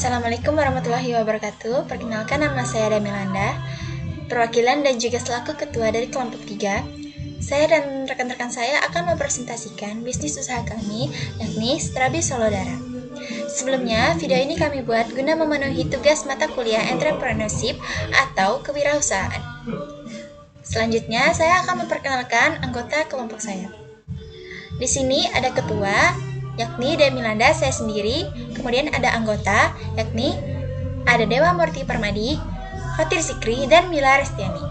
Assalamualaikum warahmatullahi wabarakatuh. Perkenalkan, nama saya Damilanda, perwakilan dan juga selaku ketua dari kelompok 3. Saya dan rekan-rekan saya akan mempresentasikan bisnis usaha kami, yakni Strabi Solodara. Sebelumnya, video ini kami buat guna memenuhi tugas mata kuliah entrepreneurship atau kewirausahaan. Selanjutnya, saya akan memperkenalkan anggota kelompok saya. Di sini ada ketua, yakni Demilanda, saya sendiri. Kemudian ada anggota, yakni ada Dewa Murti Permadi, Fatir Zikri, dan Mila Restiani.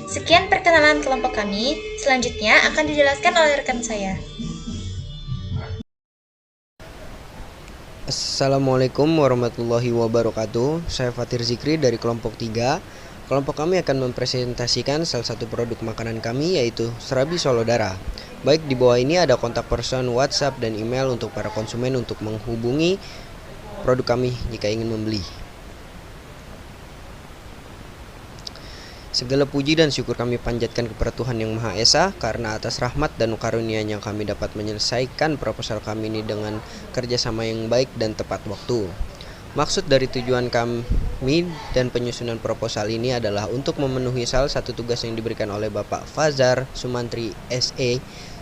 Sekian perkenalan kelompok kami. Selanjutnya akan dijelaskan oleh rekan saya. Assalamualaikum warahmatullahi wabarakatuh. Saya Fatir Zikri dari kelompok 3. Kelompok kami akan mempresentasikan salah satu produk makanan kami, yaitu Serabi Solodara. Baik, di bawah ini ada kontak person, WhatsApp, dan email untuk para konsumen untuk menghubungi produk kami jika ingin membeli. Segala puji dan syukur kami panjatkan kepada Tuhan Yang Maha Esa, karena atas rahmat dan karunia-Nya kami dapat menyelesaikan proposal kami ini dengan kerjasama yang baik dan tepat waktu. Maksud dari tujuan kami dan penyusunan proposal ini adalah untuk memenuhi salah satu tugas yang diberikan oleh Bapak Fazar Sumantri SE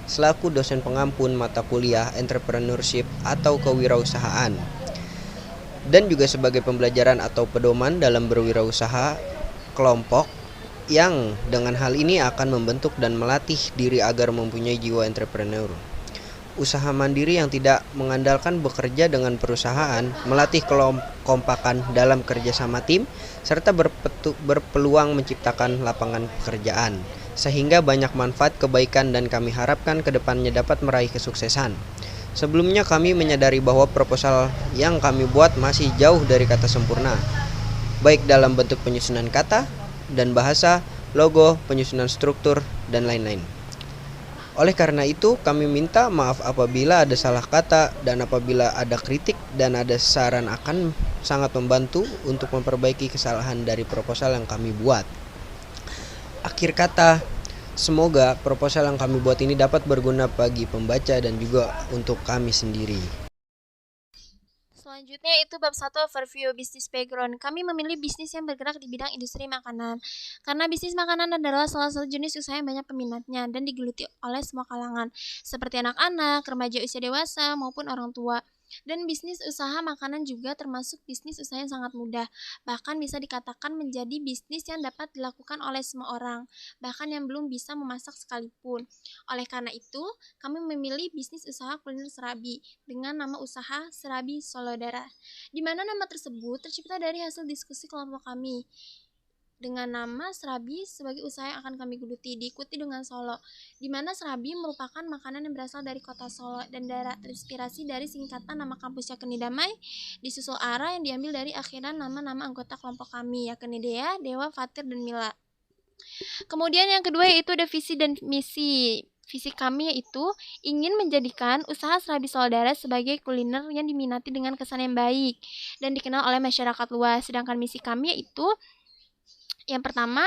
selaku dosen pengampun mata kuliah entrepreneurship atau kewirausahaan, dan juga sebagai pembelajaran atau pedoman dalam berwirausaha kelompok yang dengan hal ini akan membentuk dan melatih diri agar mempunyai jiwa entrepreneur. Usaha mandiri yang tidak mengandalkan bekerja dengan perusahaan, melatih kekompakan dalam kerjasama tim, serta berpeluang menciptakan lapangan pekerjaan, sehingga banyak manfaat kebaikan dan kami harapkan ke depannya dapat meraih kesuksesan. Sebelumnya kami menyadari bahwa proposal yang kami buat masih jauh dari kata sempurna, baik dalam bentuk penyusunan kata dan bahasa, logo, penyusunan struktur, dan lain-lain. Oleh karena itu, kami minta maaf apabila ada salah kata dan apabila ada kritik dan ada saran akan sangat membantu untuk memperbaiki kesalahan dari proposal yang kami buat. Akhir kata, semoga proposal yang kami buat ini dapat berguna bagi pembaca dan juga untuk kami sendiri. Selanjutnya itu bab 1, overview bisnis background. Kami memilih bisnis yang bergerak di bidang industri makanan. Karena bisnis makanan adalah salah satu jenis usaha yang banyak peminatnya dan digeluti oleh semua kalangan, seperti anak-anak, remaja usia dewasa, maupun orang tua. Dan bisnis usaha makanan juga termasuk bisnis usaha yang sangat mudah. Bahkan bisa dikatakan menjadi bisnis yang dapat dilakukan oleh semua orang, bahkan yang belum bisa memasak sekalipun. Oleh karena itu, kami memilih bisnis usaha kuliner Serabi dengan nama usaha Serabi Solodara, di mana nama tersebut tercipta dari hasil diskusi kelompok kami dengan nama Serabi sebagai usaha yang akan kami geluti, diikuti dengan Solo, di mana Serabi merupakan makanan yang berasal dari kota Solo dan daerah terinspirasi dari singkatan nama kampus Yakni Damai, disusul Ara yang diambil dari akhiran nama-nama anggota kelompok kami, yakni Dea, Dewa, Fatir, dan Mila. Kemudian yang kedua yaitu ada visi dan misi. Visi kami yaitu ingin menjadikan usaha Serabi Solodara sebagai kuliner yang diminati dengan kesan yang baik dan dikenal oleh masyarakat luas. Sedangkan misi kami yaitu yang pertama,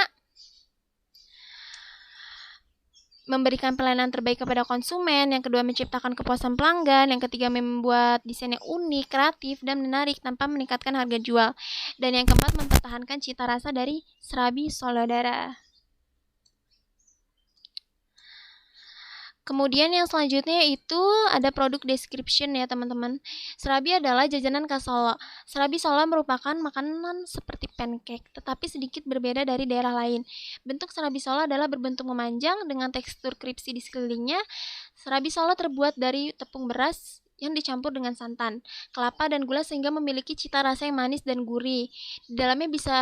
memberikan pelayanan terbaik kepada konsumen. Yang kedua, menciptakan kepuasan pelanggan. Yang ketiga, membuat desain yang unik, kreatif, dan menarik tanpa meningkatkan harga jual. Dan yang keempat, mempertahankan cita rasa dari Serabi Solodara. Kemudian yang selanjutnya itu ada produk description ya teman-teman. Serabi adalah jajanan khas Solo. Serabi Solo merupakan makanan seperti pancake, tetapi sedikit berbeda dari daerah lain. Bentuk serabi Solo adalah berbentuk memanjang dengan tekstur kripsi di sekelilingnya. Serabi Solo terbuat dari tepung beras yang dicampur dengan santan, kelapa, dan gula sehingga memiliki cita rasa yang manis dan gurih. Di dalamnya bisa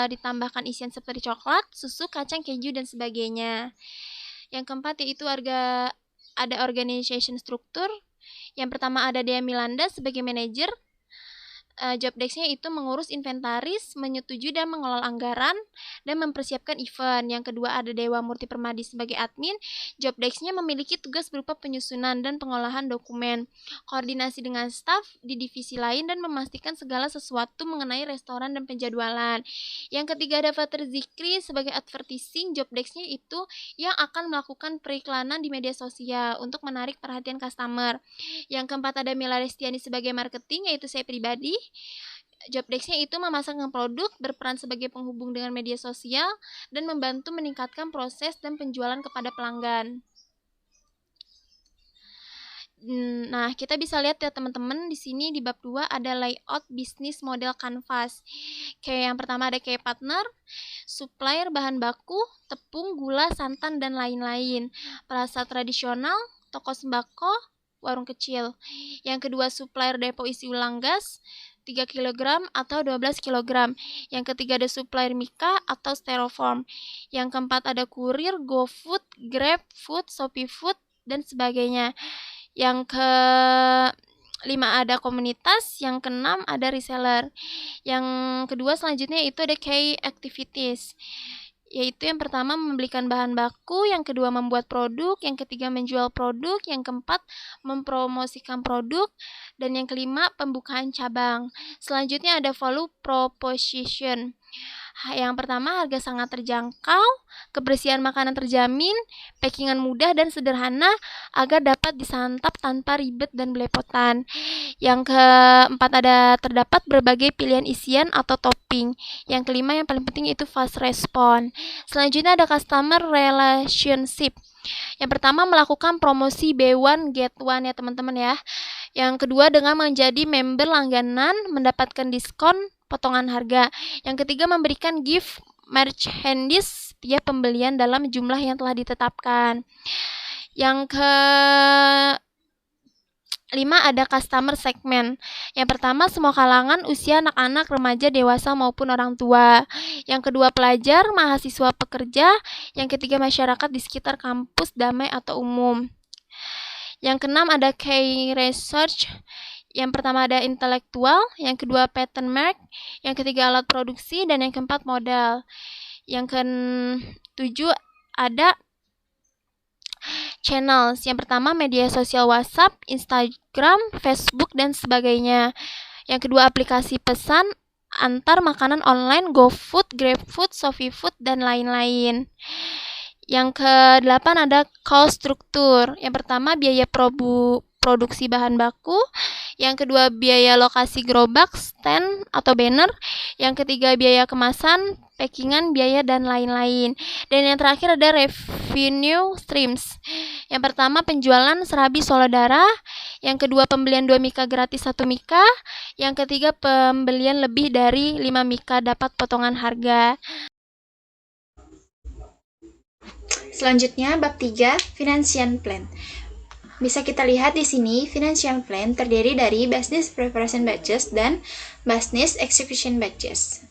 ditambahkan isian seperti coklat, susu, kacang, keju, dan sebagainya. Yang keempat yaitu ada organization struktur. Yang pertama ada Dea Milanda sebagai manajer. Job desk-nya itu mengurus inventaris, menyetujui dan mengelola anggaran, dan mempersiapkan event. Yang kedua ada Dewa Murti Permadi sebagai admin. Job desk-nya memiliki tugas berupa penyusunan dan pengolahan dokumen, koordinasi dengan staf di divisi lain, dan memastikan segala sesuatu mengenai restoran dan penjadwalan. Yang ketiga ada Fatir Zikri sebagai advertising. Job desk-nya itu yang akan melakukan periklanan di media sosial untuk menarik perhatian customer. Yang keempat ada Mila Restiani sebagai marketing, yaitu saya pribadi. Job desk-nya itu memasarkan produk, berperan sebagai penghubung dengan media sosial, dan membantu meningkatkan proses dan penjualan kepada pelanggan. Nah, kita bisa lihat ya teman-teman, di sini di bab 2 ada layout bisnis model kanvas. Kayak yang pertama ada kayak partner, supplier bahan baku, tepung, gula, santan, dan lain-lain. Perasa tradisional, toko sembako, warung kecil. Yang kedua supplier depo isi ulang gas, 3 kg atau 12 kg. Yang ketiga ada supplier mika atau styrofoam. Yang keempat ada kurir, GoFood, GrabFood, ShopeeFood, dan sebagainya. Yang kelima ada komunitas, yang keenam ada reseller. Yang kedua selanjutnya itu ada key activities, yaitu yang pertama membelikan bahan baku, yang kedua membuat produk, yang ketiga menjual produk, yang keempat mempromosikan produk, dan yang kelima pembukaan cabang. Selanjutnya ada value proposition. Yang pertama harga sangat terjangkau, kebersihan makanan terjamin, packingan mudah dan sederhana agar dapat disantap tanpa ribet dan belepotan. Yang keempat ada terdapat berbagai pilihan isian atau topping. Yang kelima yang paling penting itu fast response. Selanjutnya ada customer relationship. Yang pertama melakukan promosi buy one get one ya teman-teman ya. Yang kedua dengan menjadi member langganan mendapatkan diskon potongan harga. Yang ketiga memberikan gift merchandise setiap pembelian dalam jumlah yang telah ditetapkan. Yang kelima ada customer segment. Yang pertama semua kalangan usia anak-anak, remaja, dewasa maupun orang tua. Yang kedua pelajar, mahasiswa, pekerja. Yang ketiga masyarakat di sekitar kampus, damai atau umum. Yang keenam ada key research. Yang pertama ada intelektual, yang kedua patent mark, yang ketiga alat produksi, dan yang keempat modal. Yang ketujuh ada channels. Yang pertama media sosial WhatsApp, Instagram, Facebook, dan sebagainya. Yang kedua aplikasi pesan antar makanan online, GoFood, GrabFood, ShopeeFood, dan lain-lain. Yang ke-8 ada cost struktur. Yang pertama biaya produksi bahan baku, yang kedua biaya lokasi gerobak, stand atau banner, yang ketiga biaya kemasan, packingan, biaya, dan lain-lain. Dan yang terakhir ada revenue streams. Yang pertama penjualan serabi Soladara, yang kedua pembelian 2 mika gratis 1 mika, yang ketiga pembelian lebih dari 5 mika dapat potongan harga. Selanjutnya bab 3 financial plan. Bisa kita lihat di sini, financial plan terdiri dari business preparation batches dan business execution batches.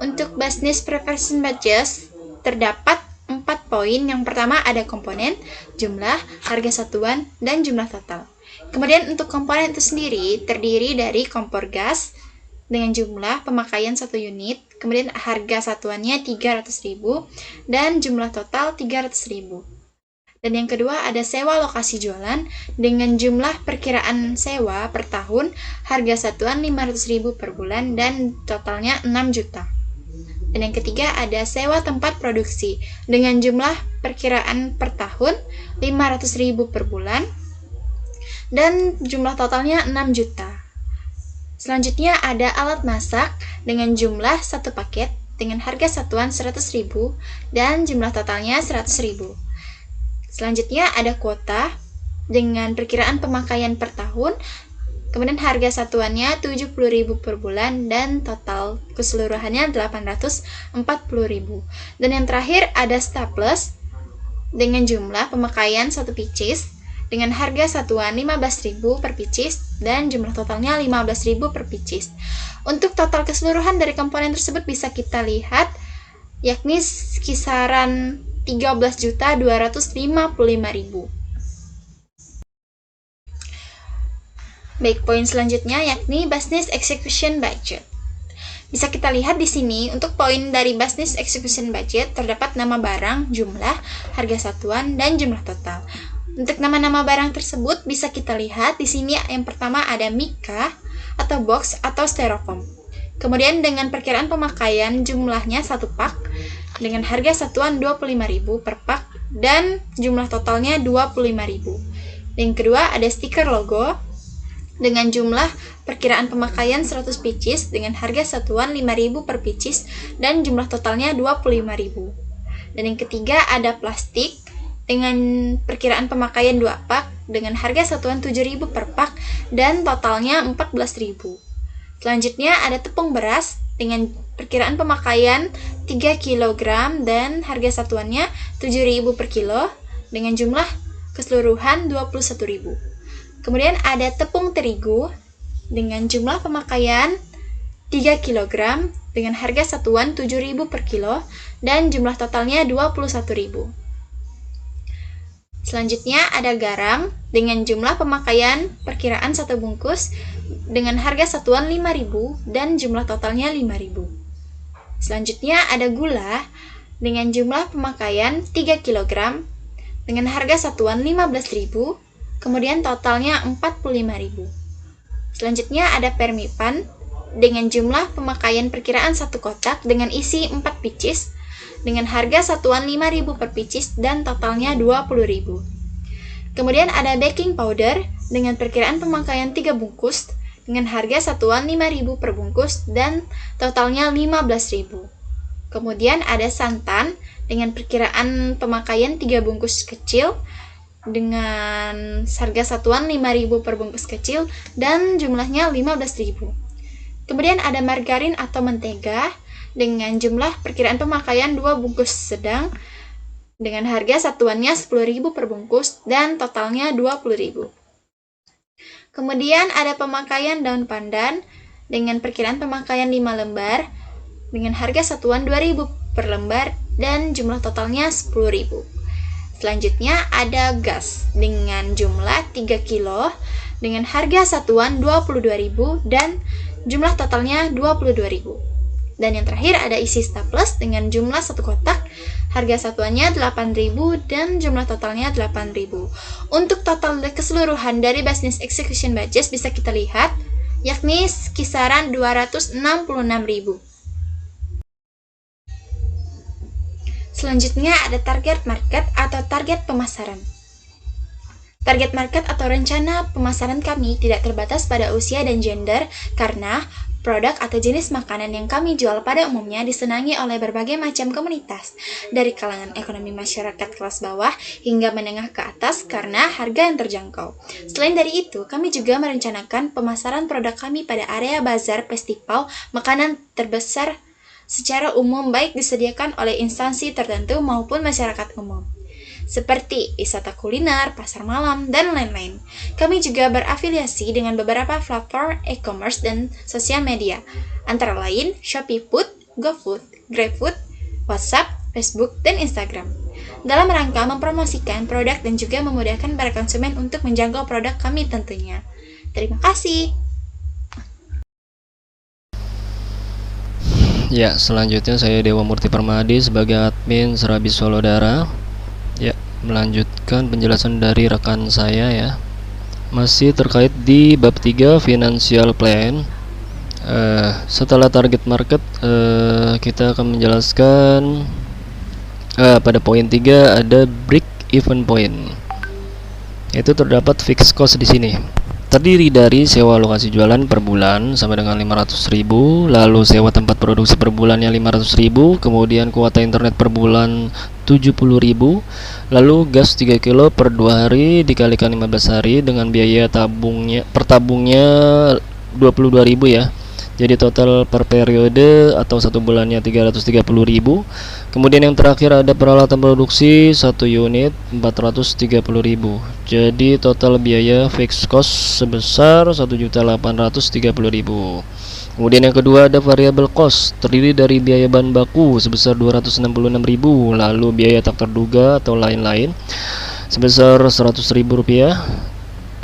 Untuk business preparation batches, terdapat 4 poin. Yang pertama ada komponen, jumlah, harga satuan, dan jumlah total. Kemudian untuk komponen itu sendiri terdiri dari kompor gas dengan jumlah pemakaian 1 unit, kemudian harga satuannya 300.000, dan jumlah total 300.000. Dan yang kedua ada sewa lokasi jualan dengan jumlah perkiraan sewa per tahun, harga satuan 500.000 per bulan dan totalnya 6 juta. Dan yang ketiga ada sewa tempat produksi dengan jumlah perkiraan per tahun 500.000 per bulan dan jumlah totalnya 6 juta. Selanjutnya ada alat masak dengan jumlah 1 paket dengan harga satuan 100.000 dan jumlah totalnya 100.000. Selanjutnya ada kuota dengan perkiraan pemakaian per tahun, kemudian harga satuannya 70.000 per bulan dan total keseluruhannya 840.000. Dan yang terakhir ada staples dengan jumlah pemakaian 1 pieces dengan harga satuan 15.000 per pieces dan jumlah totalnya 15.000 per pieces. Untuk total keseluruhan dari komponen tersebut bisa kita lihat yakni kisaran 13.255.000. Baik, poin selanjutnya yakni business execution budget. Bisa kita lihat di sini untuk poin dari business execution budget terdapat nama barang, jumlah, harga satuan, dan jumlah total. Untuk nama-nama barang tersebut bisa kita lihat di sini yang pertama ada mika atau box atau styrofoam. Kemudian dengan perkiraan pemakaian jumlahnya 1 pak dengan harga satuan 25.000 per pak dan jumlah totalnya 25.000. Yang kedua ada stiker logo dengan jumlah perkiraan pemakaian 100 pieces dengan harga satuan 5.000 per pieces dan jumlah totalnya 25.000. Dan yang ketiga ada plastik dengan perkiraan pemakaian 2 pak dengan harga satuan 7.000 per pak dan totalnya 14.000. Selanjutnya ada tepung beras dengan perkiraan pemakaian 3 kg dan harga satuannya 7.000 per kilo dengan jumlah keseluruhan 21.000. Kemudian ada tepung terigu dengan jumlah pemakaian 3 kg dengan harga satuan 7.000 per kilo dan jumlah totalnya 21.000. Selanjutnya ada garam dengan jumlah pemakaian perkiraan 1 bungkus dengan harga satuan 5.000 dan jumlah totalnya 5.000. Selanjutnya ada gula dengan jumlah pemakaian 3 kg dengan harga satuan 15.000, kemudian totalnya 45.000. Selanjutnya ada permipan dengan jumlah pemakaian perkiraan 1 kotak dengan isi 4 pieces dengan harga satuan 5.000 per pieces dan totalnya 20.000. Kemudian ada baking powder dengan perkiraan pemakaian 3 bungkus dengan harga satuan 5.000 per bungkus dan totalnya 15.000. Kemudian ada santan dengan perkiraan pemakaian 3 bungkus kecil dengan harga satuan 5.000 per bungkus kecil dan jumlahnya 15.000. Kemudian ada margarin atau mentega dengan jumlah perkiraan pemakaian 2 bungkus sedang dengan harga satuannya 10.000 per bungkus dan totalnya 20.000. Kemudian ada pemakaian daun pandan dengan perkiraan pemakaian 5 lembar dengan harga satuan 2.000 per lembar dan jumlah totalnya 10.000. Selanjutnya ada gas dengan jumlah 3 kilo dengan harga satuan 22.000 dan jumlah totalnya 22.000. Dan yang terakhir ada isi staples dengan jumlah 1 kotak, harga satuannya 8.000 dan jumlah totalnya 8.000. Untuk total keseluruhan dari business execution batches bisa kita lihat, yakni kisaran 266.000. Selanjutnya ada target market atau target pemasaran. Target market atau rencana pemasaran kami tidak terbatas pada usia dan gender karena produk atau jenis makanan yang kami jual pada umumnya disenangi oleh berbagai macam komunitas, dari kalangan ekonomi masyarakat kelas bawah hingga menengah ke atas karena harga yang terjangkau. Selain dari itu, kami juga merencanakan pemasaran produk kami pada area bazar festival makanan terbesar secara umum baik disediakan oleh instansi tertentu maupun masyarakat umum, seperti wisata kuliner, pasar malam, dan lain-lain. Kami juga berafiliasi dengan beberapa platform e-commerce dan sosial media, antara lain Shopee Food, GoFood, GrabFood, WhatsApp, Facebook, dan Instagram, dalam rangka mempromosikan produk dan juga memudahkan para konsumen untuk menjangkau produk kami tentunya. Terima kasih. Ya, selanjutnya saya Dewa Murti Permadi sebagai admin Serabi Solodara. Ya, melanjutkan penjelasan dari rekan saya ya. Masih terkait di bab 3 financial plan. Setelah target market, kita akan menjelaskan pada poin 3 ada break even point. Itu terdapat fixed cost di sini. Terdiri dari sewa lokasi jualan per bulan sampai dengan 500.000, lalu sewa tempat produksi per bulannya 500.000, kemudian kuota internet per bulan 70.000, lalu gas 3 kilo per 2 hari dikalikan 15 hari dengan biaya per tabungnya 22.000 ya. Jadi total per periode atau 1 bulannya 330.000. Kemudian yang terakhir ada peralatan produksi 1 unit 430.000. Jadi total biaya fixed cost sebesar 1.830.000. Kemudian yang kedua ada variable cost, terdiri dari biaya bahan baku sebesar 266.000, lalu biaya tak terduga atau lain-lain sebesar Rp100.000.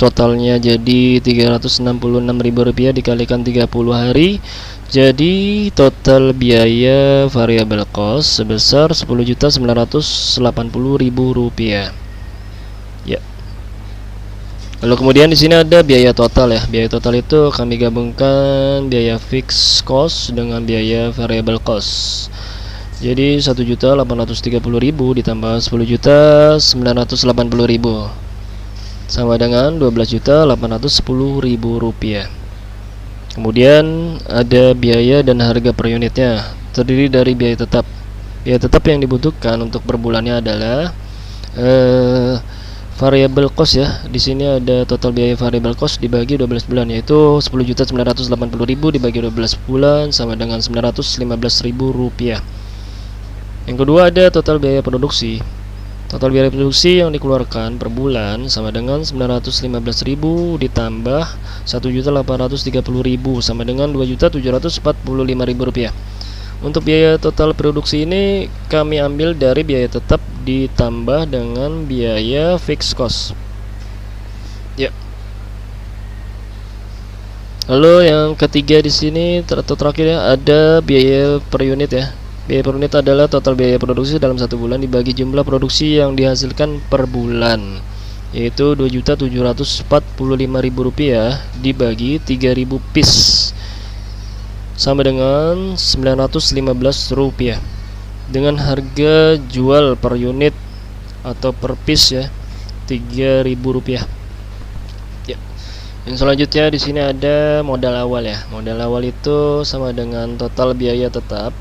Totalnya jadi Rp366.000 dikalikan 30 hari. Jadi total biaya variable cost sebesar Rp10.980.000. Ya. Lalu kemudian di sini ada biaya total ya. Biaya total itu kami gabungkan biaya fixed cost dengan biaya variable cost. Jadi Rp1.830.000 ditambah Rp10.980.000. sama dengan Rp12.810.000. Kemudian ada biaya dan harga per unitnya, terdiri dari biaya tetap. Biaya tetap yang dibutuhkan untuk per bulannya adalah variable cost ya. Di sini ada total biaya variable cost dibagi 12 bulan, yaitu Rp10.980.000 dibagi 12 bulan sama dengan Rp915.000. Yang kedua ada total biaya produksi. Total biaya produksi yang dikeluarkan per bulan sama dengan Rp915.000 ditambah Rp1.830.000 sama dengan Rp2.745.000. Untuk biaya total produksi ini kami ambil dari biaya tetap ditambah dengan biaya fixed cost. Ya. Lalu yang ketiga di sini atau terakhir ya, ada biaya per unit ya. Biaya per unit adalah total biaya produksi dalam satu bulan dibagi jumlah produksi yang dihasilkan per bulan, yaitu Rp2.745.000 dibagi 3.000 piece sama dengan Rp915 dengan harga jual per unit atau per piece ya Rp3.000. Ya. Yang selanjutnya di sini ada modal awal ya. Modal awal itu sama dengan total biaya tetap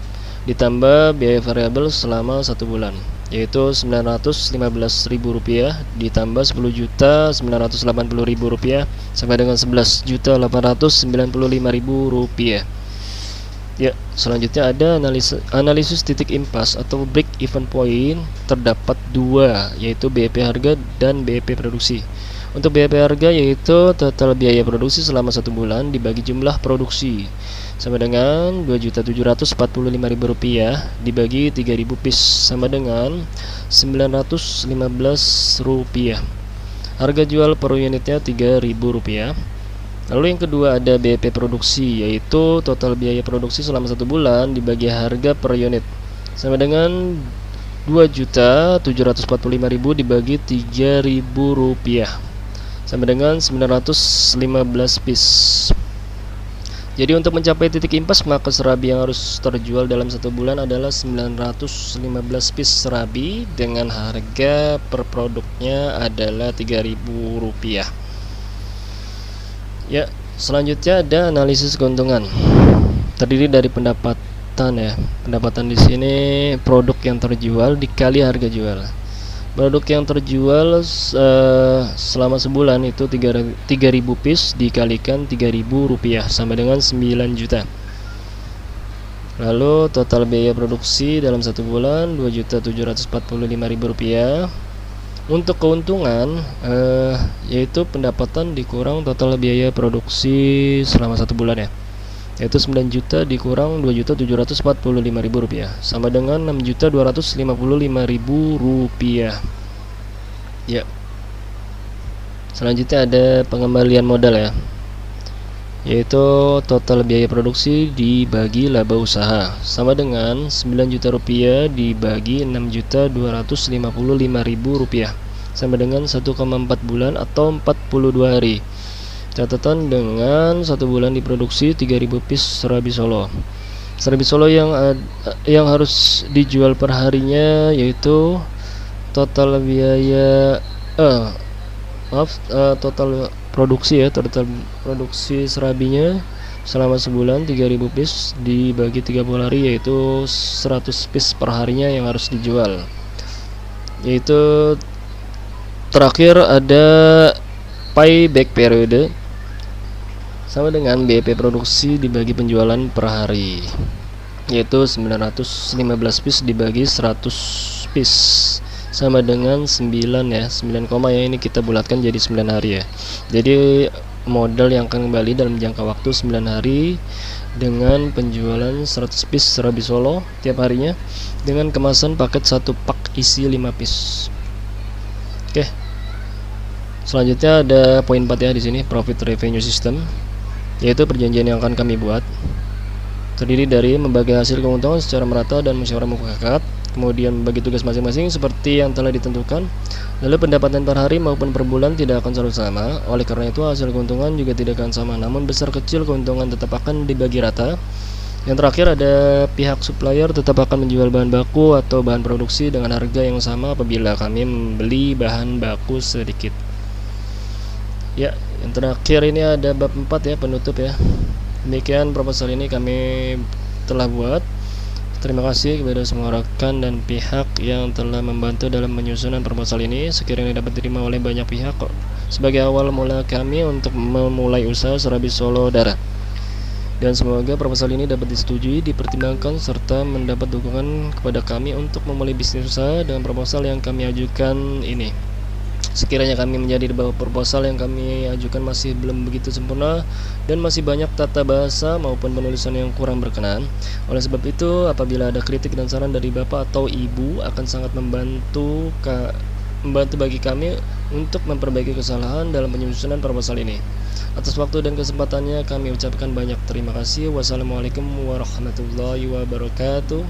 ditambah biaya variabel selama 1 bulan, yaitu Rp915.000 ditambah Rp10.980.000 sama dengan Rp11.895.000. Ya, selanjutnya ada analisis titik impas atau break even point. Terdapat dua, yaitu BEP harga dan BEP produksi. Untuk BEP harga yaitu total biaya produksi selama 1 bulan dibagi jumlah produksi sama dengan Rp2.745.000 dibagi 3.000 piece sama dengan Rp915. Harga jual per unitnya Rp3.000. Lalu yang kedua ada BEP produksi, yaitu total biaya produksi selama 1 bulan dibagi harga per unit sama dengan Rp2.745.000 dibagi Rp3.000 sama dengan 915 piece. Jadi untuk mencapai titik impas, maka serabi yang harus terjual dalam 1 bulan adalah 915 piece serabi dengan harga per produknya adalah Rp3.000. Ya, selanjutnya ada analisis keuntungan. Terdiri dari pendapatan ya. Pendapatan di sini produk yang terjual dikali harga jual. Produk yang terjual selama sebulan itu 3.000 piece dikalikan Rp3.000 sama dengan 9 juta. Lalu total biaya produksi dalam 1 bulan Rp2.745.000. Untuk keuntungan yaitu pendapatan dikurang total biaya produksi selama 1 bulan ya, yaitu 9 juta dikurang Rp2.745.000 sama dengan Rp6.255.000. Ya. Selanjutnya ada pengembalian modal ya, yaitu total biaya produksi dibagi laba usaha sama dengan Rp9 juta dibagi Rp6.255.000 sama dengan 1,4 bulan atau 42 hari. Catatan dengan 1 bulan diproduksi 3.000 piece serabi Solo. Serabi Solo yang harus dijual per harinya yaitu total biaya total produksi ya, total produksi serabinya selama sebulan 3.000 piece dibagi 30 hari yaitu 100 piece per harinya yang harus dijual. Yaitu terakhir ada payback periode sama dengan BEP produksi dibagi penjualan per hari, yaitu 915 piece dibagi 100 piece sama dengan 9 ya, 9 koma ya, ini kita bulatkan jadi 9 hari ya. Jadi modal yang akan kembali dalam jangka waktu 9 hari dengan penjualan 100 piece serabi Solo tiap harinya dengan kemasan paket 1 pak isi 5 piece. Oke. Selanjutnya ada poin 4 ya di sini, profit revenue system, yaitu perjanjian yang akan kami buat. Terdiri dari membagi hasil keuntungan secara merata dan musyawarah mufakat, kemudian membagi tugas masing-masing seperti yang telah ditentukan. Lalu pendapatan per hari maupun per bulan tidak akan selalu sama. Oleh karena itu hasil keuntungan juga tidak akan sama, namun besar kecil keuntungan tetap akan dibagi rata. Yang terakhir ada pihak supplier tetap akan menjual bahan baku atau bahan produksi dengan harga yang sama apabila kami membeli bahan baku sedikit. Ya, yang terakhir ini ada bab 4 ya, penutup ya. Demikian proposal ini kami telah buat. Terima kasih kepada semua rekan dan pihak yang telah membantu dalam penyusunan proposal ini. Sekiranya dapat diterima oleh banyak pihak kok, sebagai awal mula kami untuk memulai usaha Serabi Solo Darah. Dan semoga proposal ini dapat disetujui, dipertimbangkan, serta mendapat dukungan kepada kami untuk memulai bisnis usaha dengan proposal yang kami ajukan ini. Sekiranya kami menjadi bahwa proposal yang kami ajukan masih belum begitu sempurna dan masih banyak tata bahasa maupun penulisan yang kurang berkenan. Oleh sebab itu, apabila ada kritik dan saran dari Bapak atau Ibu, akan sangat membantu bagi kami untuk memperbaiki kesalahan dalam penyusunan proposal ini. Atas waktu dan kesempatannya kami ucapkan banyak terima kasih. Wassalamualaikum warahmatullahi wabarakatuh.